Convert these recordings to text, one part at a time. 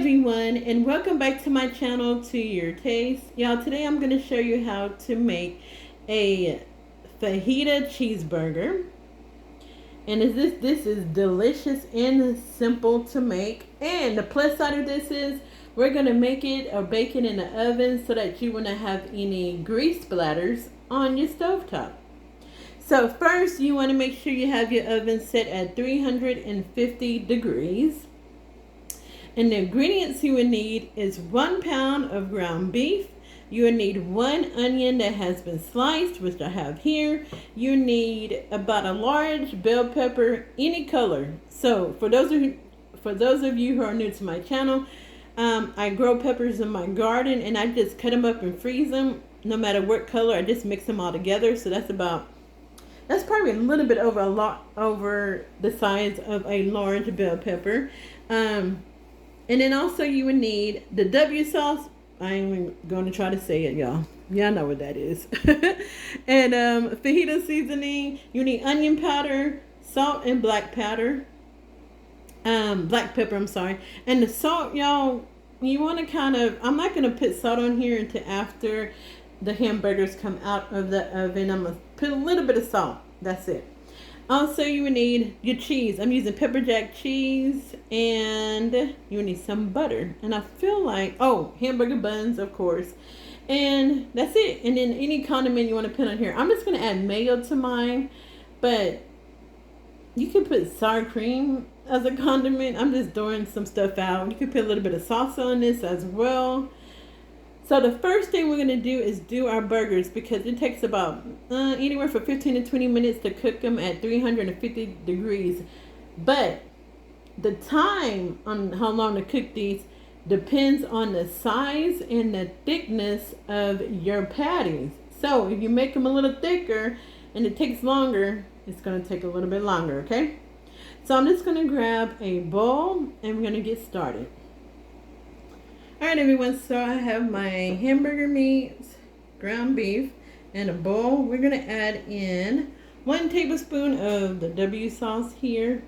everyone, and welcome back to my channel, To Your Taste. Y'all, today I'm going to show you how to make a fajita cheeseburger. And this is delicious and simple to make. And the plus side of this is we're going to make it or bake it in the oven so that you won't have any grease splatters on your stovetop. So first, you want to make sure you have your oven set at 350 degrees. And the ingredients you will need is 1 pound of ground beef. You will need 1 onion that has been sliced, which I have here. You need about a large bell pepper, any color. So for those of you who are new to my channel, I grow peppers in my garden and I just cut them up and freeze them. No matter what color, I just mix them all together. So that's probably a little bit over the size of a large bell pepper. And then also you would need the W sauce. I ain't even going to try to say it, y'all. Y'all know what that is. And fajita seasoning. You need onion powder, salt, and black pepper. Black pepper, I'm sorry. And the salt, y'all, you want to I'm not going to put salt on here until after the hamburgers come out of the oven. I'm going to put a little bit of salt. That's it. Also, you would need your cheese. I'm using pepper jack cheese, and you would need some butter. And I feel like, hamburger buns, of course. And that's it. And then any condiment you want to put on here. I'm just going to add mayo to mine, but you can put sour cream as a condiment. I'm just throwing some stuff out. You can put a little bit of salsa on this as well. So the first thing we're going to do is do our burgers because it takes about anywhere from 15 to 20 minutes to cook them at 350 degrees. But the time on how long to cook these depends on the size and the thickness of your patties. So if you make them a little thicker and it takes longer, it's going to take a little bit longer, okay? So I'm just going to grab a bowl and we're going to get started. Alright everyone, so I have my hamburger meat, ground beef, and a bowl. We're going to add in 1 tablespoon of the W sauce here.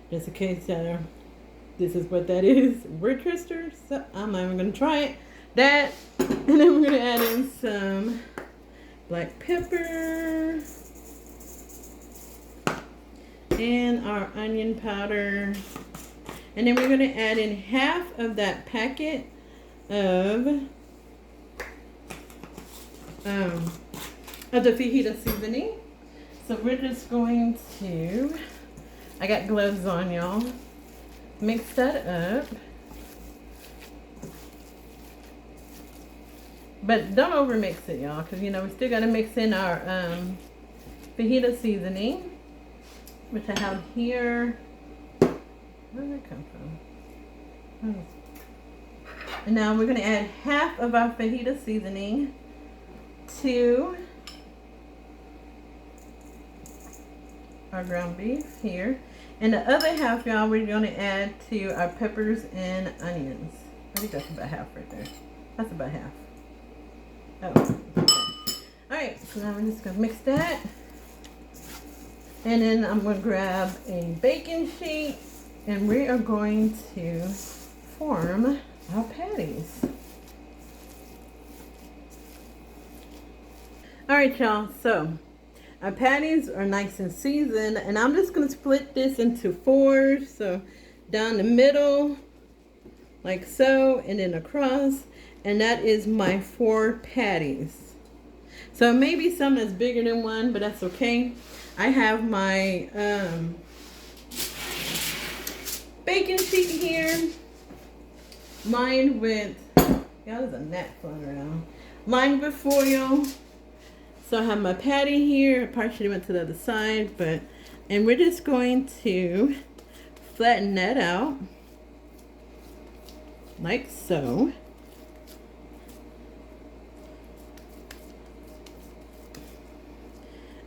Just in case this is what that is, Worcester. So I'm not even going to try it. That, and then we're going to add in some black pepper. And our onion powder. And then we're going to add in half of that packet of the fajita seasoning. So we're just going to, I got gloves on, y'all, mix that up, but don't over mix it, y'all, because we still got to mix in our fajita seasoning, which I have here. Where did it come from? And now we're going to add half of our fajita seasoning to our ground beef here. And the other half, y'all, we're going to add to our peppers and onions. I think that's about half right there. That's about half. Oh, okay. Alright, so now we're just going to mix that. And then I'm going to grab a baking sheet and we are going to form our patties. Alright y'all, so our patties are nice and seasoned and I'm just going to split this into 4. So down the middle like so and then across, and that is my 4 patties. So maybe some that's bigger than one, but that's okay. I have my baking sheet here. Lined with, y'all, there's a gnat flying around. Lined with foil. So I have my patty here. I probably should have went to the other side, and we're just going to flatten that out like so.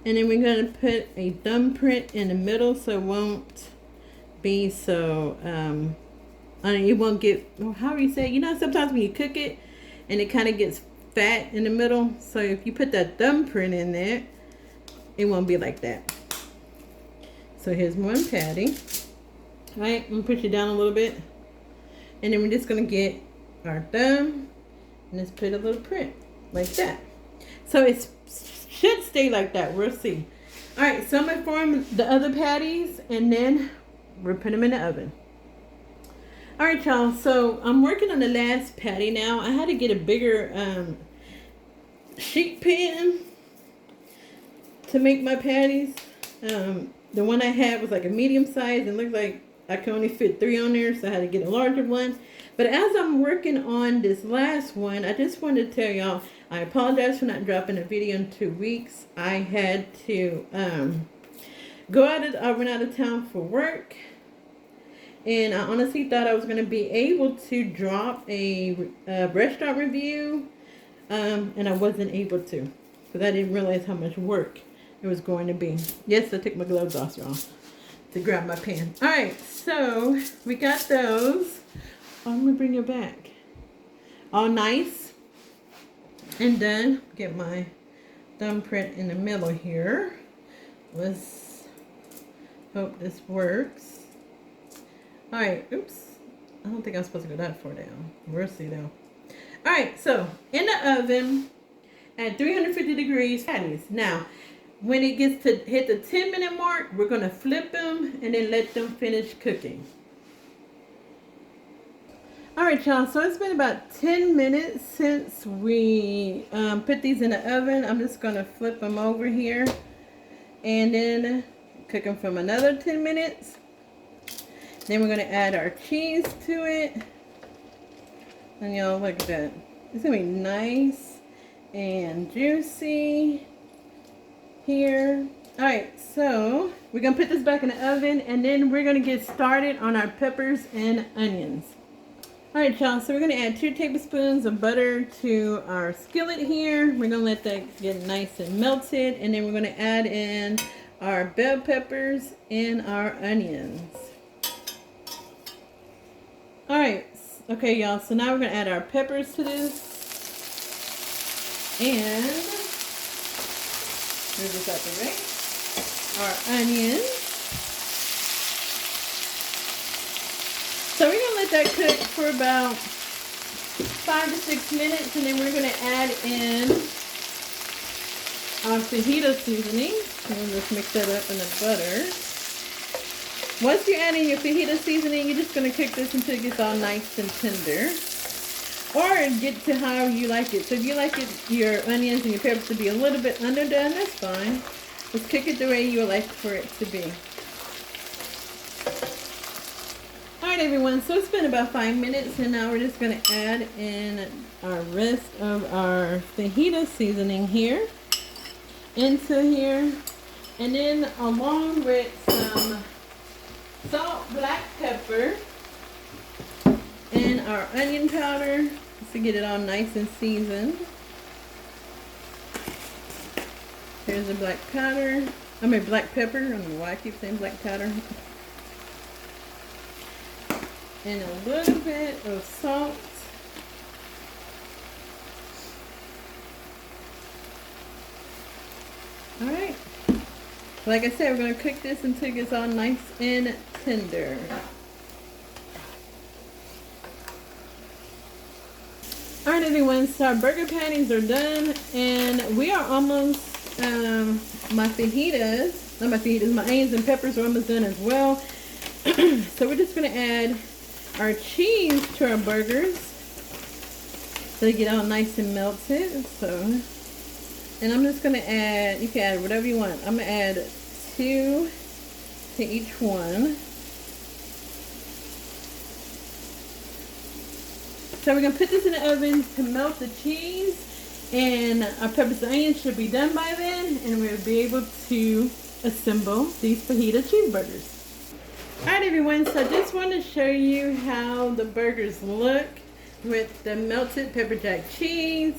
And then we're going to put a thumbprint in the middle so it won't be so it won't get, how do you say, sometimes when you cook it and it kind of gets fat in the middle, so if you put that thumbprint in there it won't be like that. So here's one patty. All right, I'm gonna push it down a little bit. And then we're just gonna get our thumb and just put a little print like that. So it should stay like that. We'll see. All right, so I'm gonna form the other patties and then we'll put them in the oven. All right, y'all. So I'm working on the last patty now. I had to get a bigger sheet pan to make my patties. The one I had was like a medium size and looked like I could only fit 3 on there, so I had to get a larger one. But as I'm working on this last one, I just wanted to tell y'all, I apologize for not dropping a video in 2 weeks. I had to I went out of town for work. And I honestly thought I was going to be able to drop a restaurant review. And I wasn't able to. Because I didn't realize how much work it was going to be. Yes, I took my gloves off, y'all, to grab my pen. Alright, so we got those. Oh, I'm going to bring it back. All nice and done. Get my thumbprint in the middle here. Let's hope this works. Alright, oops. I don't think I'm supposed to go that far down. We'll see though. Alright, so in the oven at 350 degrees patties. Now, when it gets to hit the 10-minute mark, we're going to flip them and then let them finish cooking. Alright, y'all, so it's been about 10 minutes since we put these in the oven. I'm just going to flip them over here and then cook them from another 10 minutes. Then we're going to add our cheese to it. And y'all, look at that. It's going to be nice and juicy here. Alright, so we're going to put this back in the oven and then we're going to get started on our peppers and onions. Alright, y'all, so we're going to add 2 tablespoons of butter to our skillet here. We're going to let that get nice and melted. And then we're going to add in our bell peppers and our onions. Alright, okay, y'all, so now we're going to add our peppers to this. And move this out the way. Our onions. So we're going to let that cook for about 5 to 6 minutes, and then we're going to add in our fajita seasoning. And just mix that up in the butter. Once you add in your fajita seasoning, you're just going to cook this until it gets all nice and tender. Or get to how you like it. So if you like your onions and your peppers to be a little bit underdone, that's fine. Just cook it the way you would like for it to be. Alright everyone, so it's been about 5 minutes and now we're just going to add in our rest of our fajita seasoning here into here. And then along with some salt, black pepper, and our onion powder just to get it all nice and seasoned. Here's the black powder. Black pepper. I don't know why I keep saying black powder. And a little bit of salt. Alright. Like I said, we're going to cook this until it gets all nice and tender. Alright everyone, so our burger patties are done and we are almost, my onions and peppers are almost done as well. So we're just going to add our cheese to our burgers so they get all nice and melted. So, and I'm just going to add, you can add whatever you want. I'm going to add 2 to each one. So we're going to put this in the oven to melt the cheese, and our peppers and onions should be done by then, and we'll be able to assemble these fajita cheeseburgers. Alright everyone, so I just want to show you how the burgers look with the melted pepper jack cheese.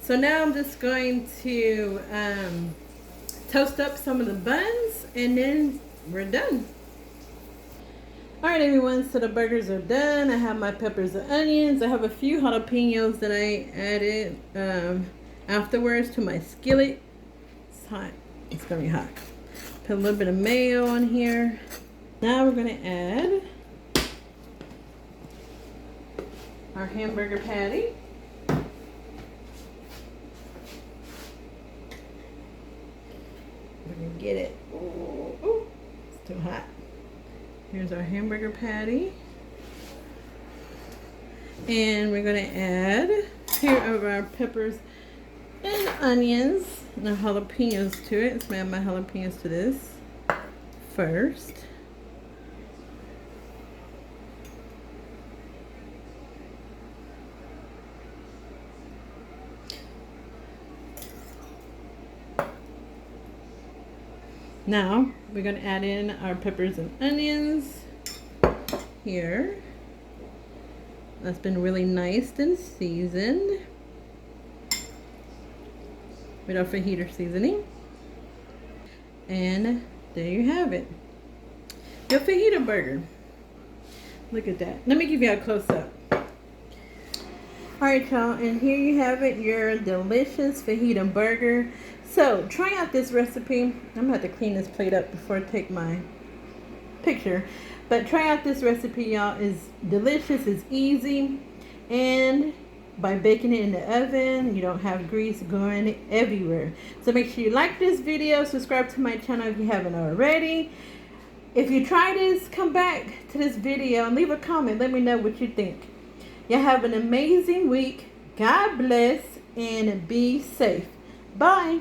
So now I'm just going to toast up some of the buns and then we're done. Alright everyone, so the burgers are done. I have my peppers and onions. I have a few jalapenos that I added afterwards to my skillet. It's hot. It's going to be hot. Put a little bit of mayo on here. Now we're going to add our hamburger patty. We're gonna get it. Ooh, it's too hot. Here's our hamburger patty. And we're gonna add here are our peppers and onions and our jalapenos to it. Let's add my jalapenos to this first. Now we're going to add in our peppers and onions here. That's been really nice and seasoned with our fajita seasoning. And there you have it. Your fajita burger. Look at that. Let me give you a close-up. Alright y'all, and here you have it, your delicious fajita burger. So, try out this recipe. I'm going to have to clean this plate up before I take my picture. But try out this recipe, y'all. It's delicious, it's easy. And by baking it in the oven, you don't have grease going everywhere. So make sure you like this video, subscribe to my channel if you haven't already. If you try this, come back to this video and leave a comment. Let me know what you think. Y'all have an amazing week. God bless and be safe. Bye.